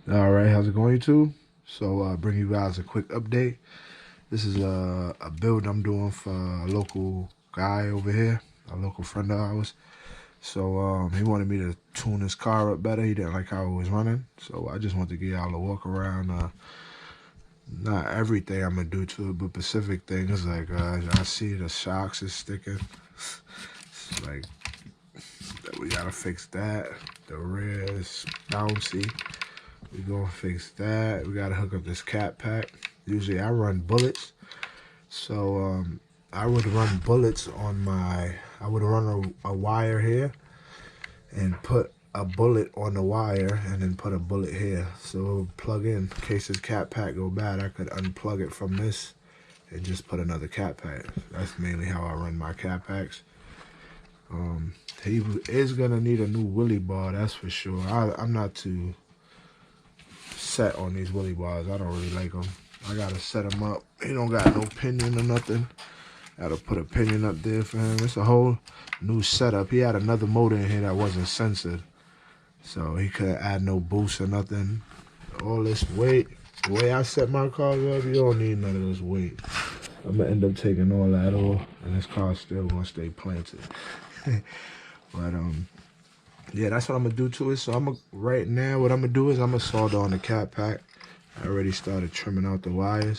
All right, how's it going, YouTube? So, bring you guys a quick update. This is a build I'm doing for a local guy over here, a local friend of ours. So, he wanted me to tune his car up better. He didn't like how it was running. So, I just wanted to get y'all a walk around. Not everything I'm gonna do to it, but specific things like I see the shocks is sticking. It's like we gotta fix that. The rear is bouncy. We gonna fix that. We gotta hook up this cat pack. Usually I run bullets. So I would run bullets on I would run a wire here and put a bullet on the wire and then put a bullet here. So it would plug in case this cat pack go bad. I could unplug it from this and just put another cat pack. That's mainly how I run my cat packs. He is gonna need a new wheelie bar, that's for sure. I'm not too set on these wheelie bars. I don't really like them. I gotta set them up. He don't got no pinion or nothing. Gotta put a pinion up there for him. It's a whole new setup. He had another motor in here that wasn't censored, so he couldn't add no boost or nothing. All this weight. The way I set my cars up, you don't need none of this weight. I'm gonna end up taking all that off, and this car's still gonna stay planted. But yeah, that's what I'm gonna do to it. So right now, what I'm gonna do is I'm gonna solder on the cat pack. I already started trimming out the wires.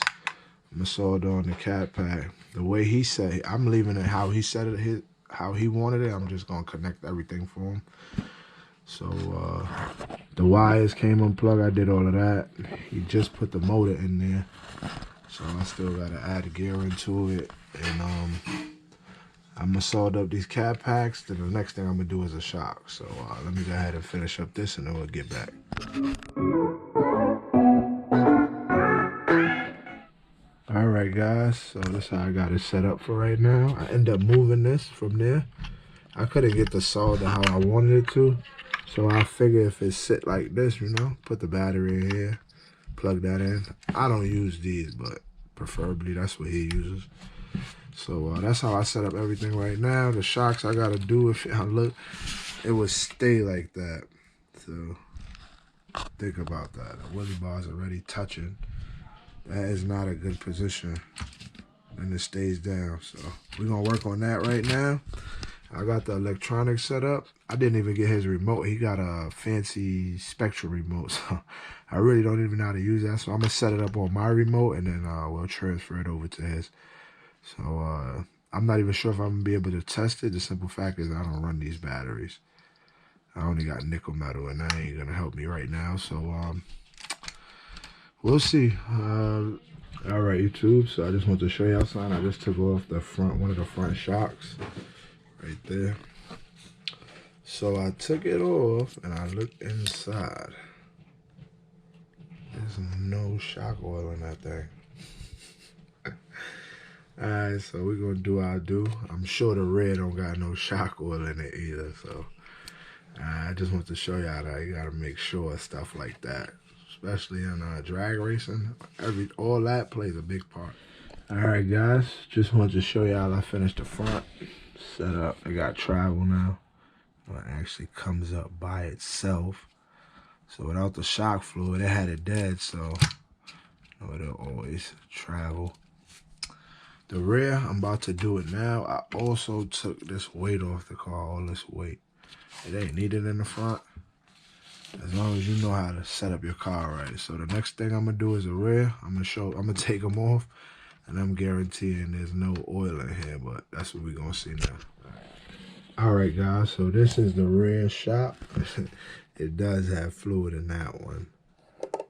I'm gonna solder on the cat pack. The way he said, I'm leaving it how he said it, how he wanted it. I'm just gonna connect everything for him. So the wires came unplugged. I did all of that. He just put the motor in there. So I still gotta add gear into it, and I'm gonna solder up these cat packs. Then the next thing I'm gonna do is a shock. So let me go ahead and finish up this, and then we'll get back. All right, guys. So this is how I got it set up for right now. I end up moving this from there. I couldn't get the solder how I wanted it to, so I figure if it sit like this, you know, put the battery in here, plug that in. I don't use these, but preferably that's what he uses. So that's how I set up everything right now. The shocks I gotta do, if I look, it would stay like that. So think about that. The wheelie bar's already touching. That is not a good position, and it stays down. So we're gonna work on that right now. I got the electronics set up. I didn't even get his remote. He got a fancy Spectral remote, so I really don't even know how to use that. So I'm gonna set it up on my remote, and then we'll transfer it over to his. So I'm not even sure if I'm gonna be able to test it. The simple fact is I don't run these batteries. I only got nickel metal, and that ain't gonna help me right now. So we'll see. All right, YouTube. So I just want to show y'all something. I just took off the front, one of the front shocks, right there. So I took it off, and I looked inside. There's no shock oil in that thing. Alright, so we're gonna do our do. I'm sure the red don't got no shock oil in it either, so I just want to show y'all that you gotta make sure stuff like that, especially in drag racing, all that plays a big part. Alright guys, just wanted to show y'all I finished the front set up. I got travel now. It actually comes up by itself. So without the shock fluid, it had it dead, so it'll always travel. The rear, I'm about to do it now. I also took this weight off the car, all this weight. It ain't needed in the front, as long as you know how to set up your car right. So the next thing I'm gonna do is the rear. I'm gonna take them off, and I'm guaranteeing there's no oil in here, but that's what we're gonna see now. All right, guys, so this is the rear shock. It does have fluid in that one,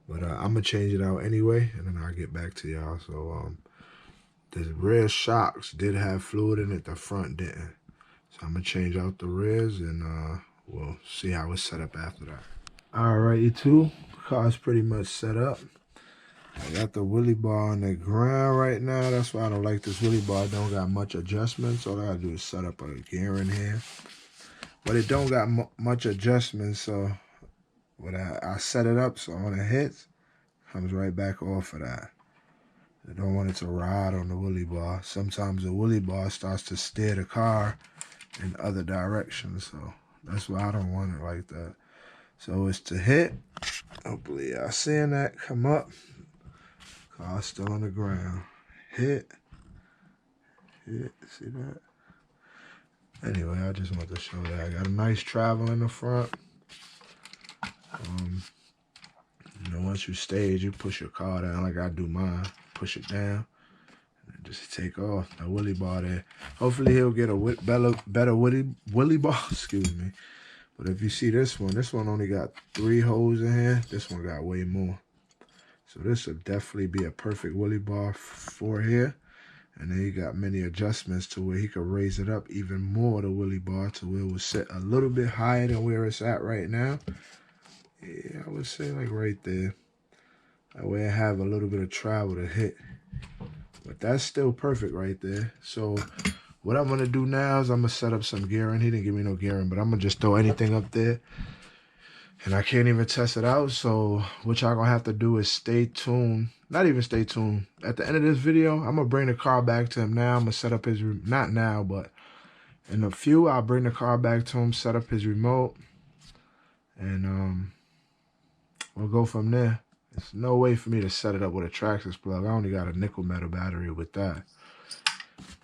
but I'm gonna change it out anyway, and then I'll get back to y'all. So the rear shocks did have fluid in it, the front didn't. So I'm gonna change out the rears, and we'll see how it's set up after that. All right, YouTube, the car's pretty much set up. I got the wheelie bar on the ground right now. That's why I don't like this wheelie bar. I don't got much adjustments. All I gotta do is set up a gear in here. But it don't got much adjustments, so when I set it up, so when it hits, comes right back off of that. I don't want it to ride on the wheelie bar. Sometimes the wheelie bar starts to steer the car in other directions, so that's why I don't want it like that. So it's to hit, Hopefully y'all seeing that come up. Car still on the ground. Hit. See that? Anyway, I just wanted to show that. I got a nice travel in the front. You know, once you stage, you push your car down like I do mine. Push it down. And just take off. The wheelie bar there. Hopefully he'll get a better wheelie bar. Excuse me. But if you see this one only got 3 holes in here. This one got way more. So this will definitely be a perfect wheelie bar for here. And then you got many adjustments to where he could raise it up even more, the wheelie bar, to where it will sit a little bit higher than where it's at right now. Yeah, I would say like right there. That way I have a little bit of travel to hit. But that's still perfect right there. So what I'm going to do now is I'm going to set up some gearing. He didn't give me no gearing, but I'm going to just throw anything up there. And I can't even test it out. So what y'all going to have to do is stay tuned. Not even stay tuned. At the end of this video, I'm going to bring the car back to him now. I'm going to set up his, not now, but in a few, I'll bring the car back to him, set up his remote. And we'll go from there. There's no way for me to set it up with a Traxxas plug. I only got a nickel metal battery with that.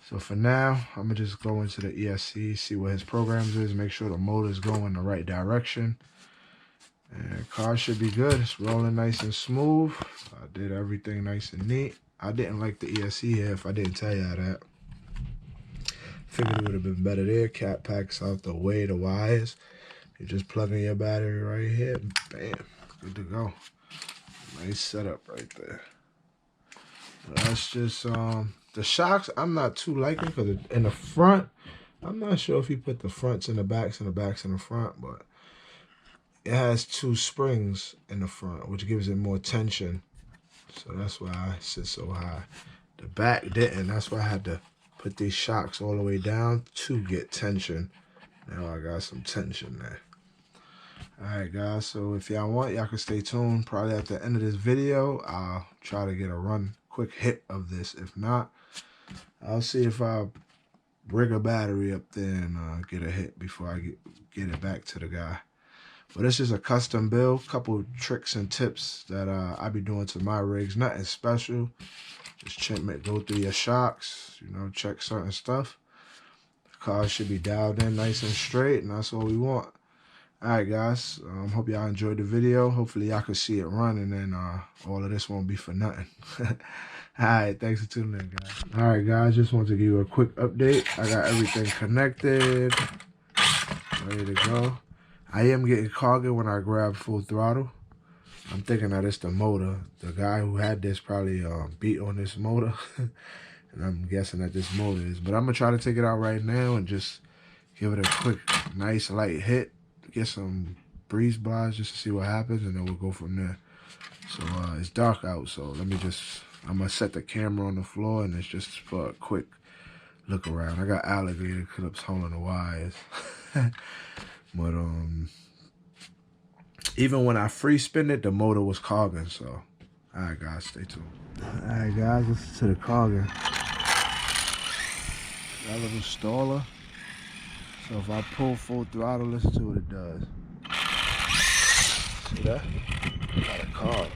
So for now, I'm going to just go into the ESC, see what his programs is, make sure the motor's going in the right direction. And the car should be good. It's rolling nice and smooth. I did everything nice and neat. I didn't like the ESC here if I didn't tell y'all that. Figured it would have been better there. Cat packs out the way, the wires. You just plug in your battery right here. Bam. Good to go. Nice setup right there. That's just the shocks. I'm not too liking because in the front, I'm not sure if he put the fronts in the backs and the backs in the front, but it has 2 springs in the front, which gives it more tension. So that's why I sit so high. The back didn't. That's why I had to put these shocks all the way down to get tension. Now I got some tension there. Alright guys, so if y'all want, y'all can stay tuned. Probably at the end of this video, I'll try to get a quick hit of this. If not, I'll see if I rig a battery up there and get a hit before I get it back to the guy. But this is a custom build, couple tricks and tips that I be doing to my rigs. Nothing special. Just go through your shocks, you know, check certain stuff. The car should be dialed in nice and straight, and that's all we want. Alright guys, hope y'all enjoyed the video. Hopefully y'all can see it run, and then all of this won't be for nothing. Alright, thanks for tuning in, guys. Alright guys, just want to give you a quick update. I got everything connected, ready to go. I am getting coggy when I grab full throttle. I'm thinking that it's the motor. The guy who had this probably beat on this motor. And I'm guessing that this motor is. But I'm going to try to take it out right now and just give it a quick, nice, light hit. Get some breeze blast just to see what happens, and then we'll go from there. So it's dark out, so I'm going to set the camera on the floor, and it's just for a quick look around. I got alligator clips holding the wires. But even when I free spin it, the motor was cogging. So, alright guys, stay tuned. Alright guys, listen to the cogging. That little staller. So if I pull full throttle, listen to what it does. See that? Got a cog.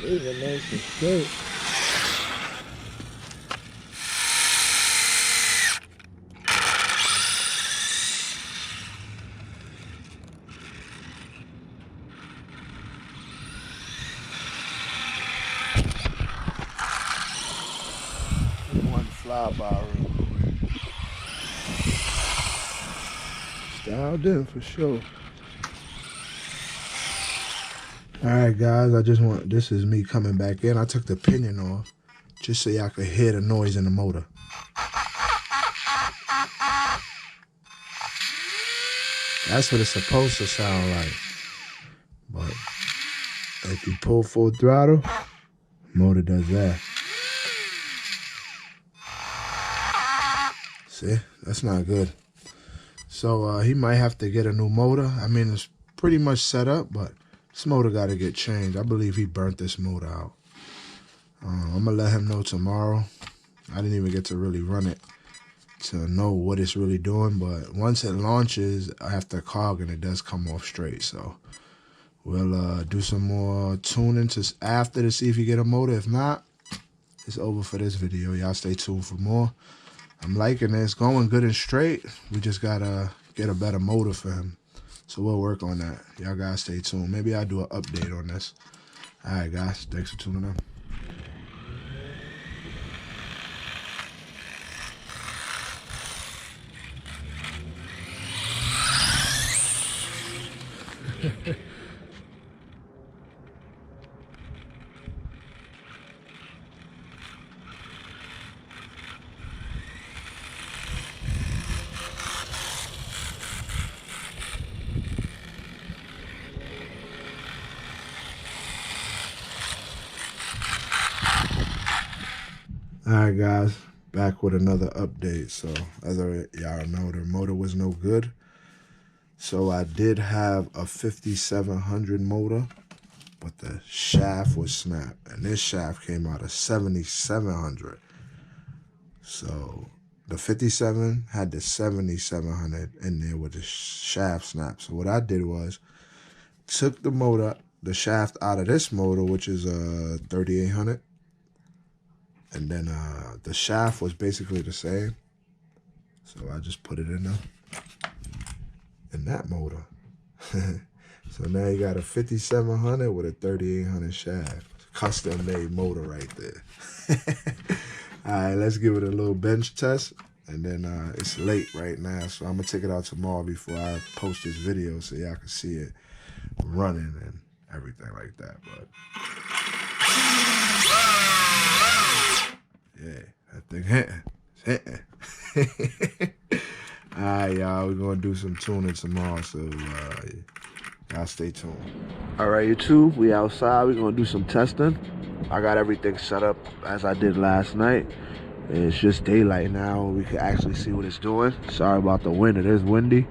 Even nice and straight. One flyby real quick. Dialed in for sure. Alright guys, this is me coming back in. I took the pinion off just so y'all could hear the noise in the motor. That's what it's supposed to sound like. But if you pull full throttle, motor does that. See, that's not good. So he might have to get a new motor. I mean, it's pretty much set up, but this motor got to get changed. I believe he burnt this motor out. I'm going to let him know tomorrow. I didn't even get to really run it to know what it's really doing, but once it launches after cogging, it does come off straight. So we'll do some more tuning after to see if you get a motor. If not, it's over for this video. Y'all stay tuned for more. I'm liking it. It's going good and straight. We just gotta get a better motor for him, so we'll work on that. Y'all guys stay tuned. Maybe I'll do an update on this. All right guys, thanks for tuning in. Alright guys, back with another update. So as y'all know, the motor was no good. So I did have a 5700 motor, but the shaft was snapped. And this shaft came out of 7700. So the 57 had the 7700 in there with the shaft snap. So what I did was took the shaft out of this motor, which is a 3800. And then the shaft was basically the same. So I just put it in that motor. So now you got a 5700 with a 3800 shaft. Custom made motor right there. All right, let's give it a little bench test. And then it's late right now, so I'm going to take it out tomorrow before I post this video so y'all can see it running and everything like that. But yeah, that thing hitting. It's hitting. All right, y'all, we're going to do some tuning tomorrow, so y'all stay tuned. All right, YouTube, we outside. We're going to do some testing. I got everything set up as I did last night. It's just daylight now. We can actually see what it's doing. Sorry about the wind. It is windy.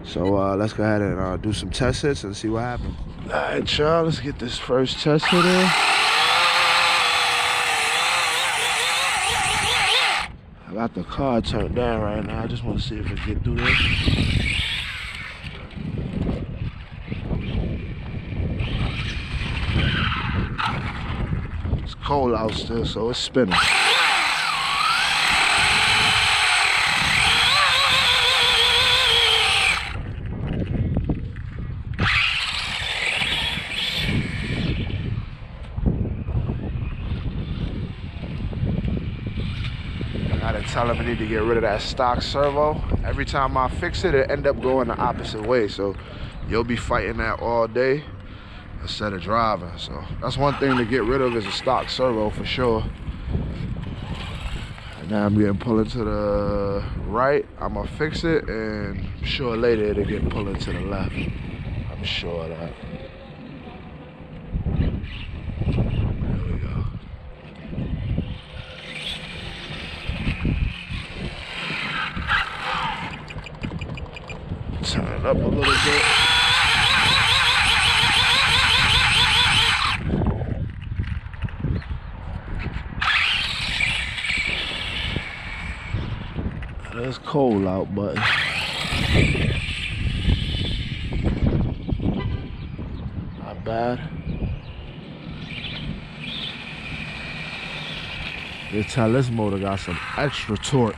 So let's go ahead and do some test hits and see what happens. All right, y'all, let's get this first test hit in. I got the car turned down right now. I just want to see if it get through this. It's cold out still, so it's spinning. Tell him I need to get rid of that stock servo. Every time I fix it, it end up going the opposite way. So you'll be fighting that all day instead of driving. So that's one thing to get rid of is a stock servo for sure. And now I'm getting pulled to the right. I'm gonna fix it, and I'm sure later it'll get pulled to the left. I'm sure of that. There we go. Turn it up a little bit. It's cold out, but not bad. You tell this motor got some extra torque.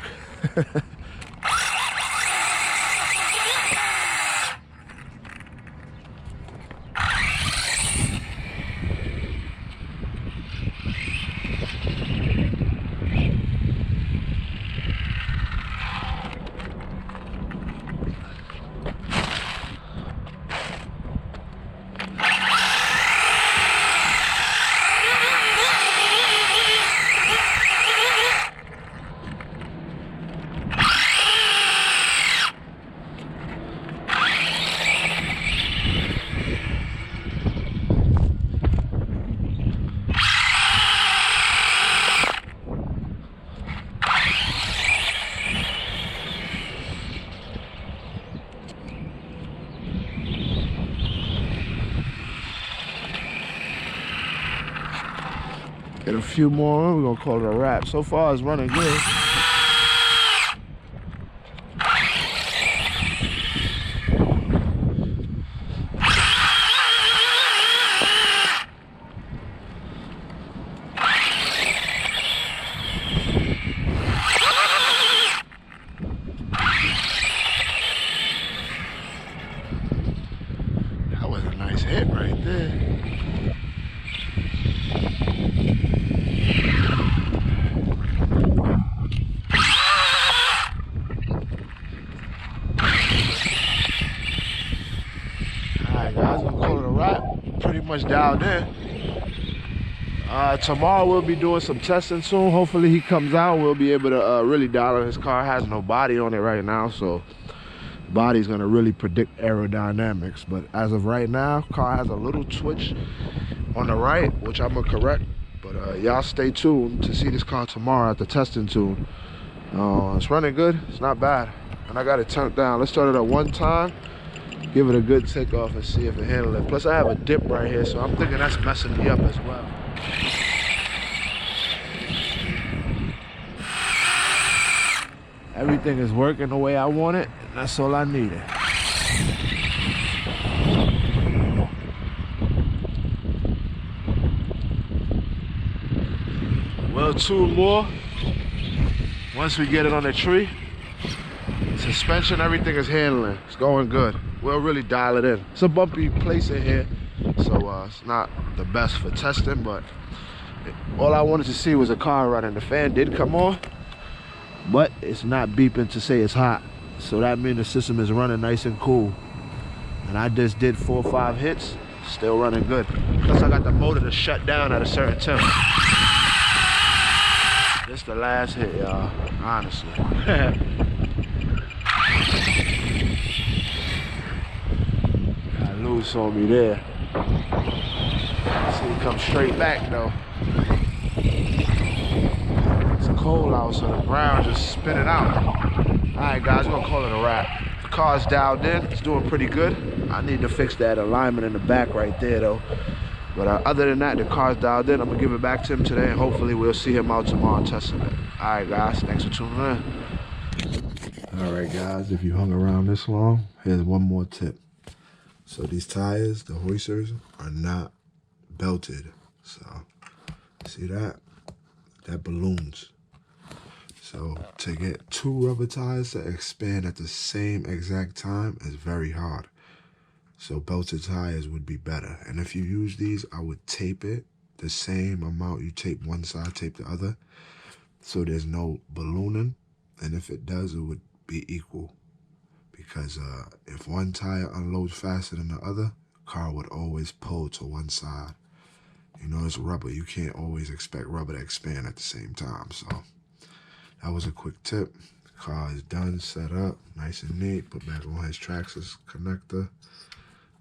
Get a few more, we're gonna call it a wrap. So far it's running good. That was a nice hit right there. Alright guys, we'll call it a wrap. Pretty much dialed in. Tomorrow we'll be doing some testing soon. Hopefully he comes out. We'll be able to really dial in. His car has no body on it right now, so body's gonna really predict aerodynamics. But as of right now, car has a little twitch on the right, which I'm gonna correct. But y'all stay tuned to see this car tomorrow at the testing tune. It's running good. It's not bad. And I got it turned down. Let's start it at one time. Give it a good takeoff and see if it handles it. Plus I have a dip right here, so I'm thinking that's messing me up as well. Everything is working the way I want it, and that's all I needed. Well, two more. Once we get it on the tree, suspension, everything is handling. It's going good. We'll really dial it in. It's a bumpy place in here, so it's not the best for testing, but all I wanted to see was a car running. The fan did come on, but it's not beeping to say it's hot. So that means the system is running nice and cool. And I just did 4 or 5 hits, still running good. Plus I got the motor to shut down at a certain temp. This the last hit, y'all, honestly. Got loose on me there. See, he come straight back though. It's cold out, so the ground just spinning out. Alright guys, we're gonna call it a wrap. The car's dialed in, it's doing pretty good. I need to fix that alignment in the back right there though. But other than that, the car's dialed in. I'm gonna give it back to him today, and hopefully we'll see him out tomorrow testing it. Alright guys, thanks for tuning in. Alright guys, if you hung around this long, here's one more tip. So these tires, the hoisters, are not belted. So, see that? That balloons. So to get 2 rubber tires to expand at the same exact time is very hard. So belted tires would be better. And if you use these, I would tape it the same amount you tape one side, tape the other. So there's no ballooning. And if it does, it would be equal. Because if one tire unloads faster than the other, car would always pull to one side. You know, it's rubber. You can't always expect rubber to expand at the same time. So that was a quick tip. The car is done, set up, nice and neat. Put back on his Traxxas connector.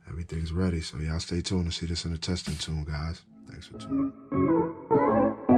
Everything's ready. So y'all stay tuned to see this in the testing tune, guys. Thanks for tuning in.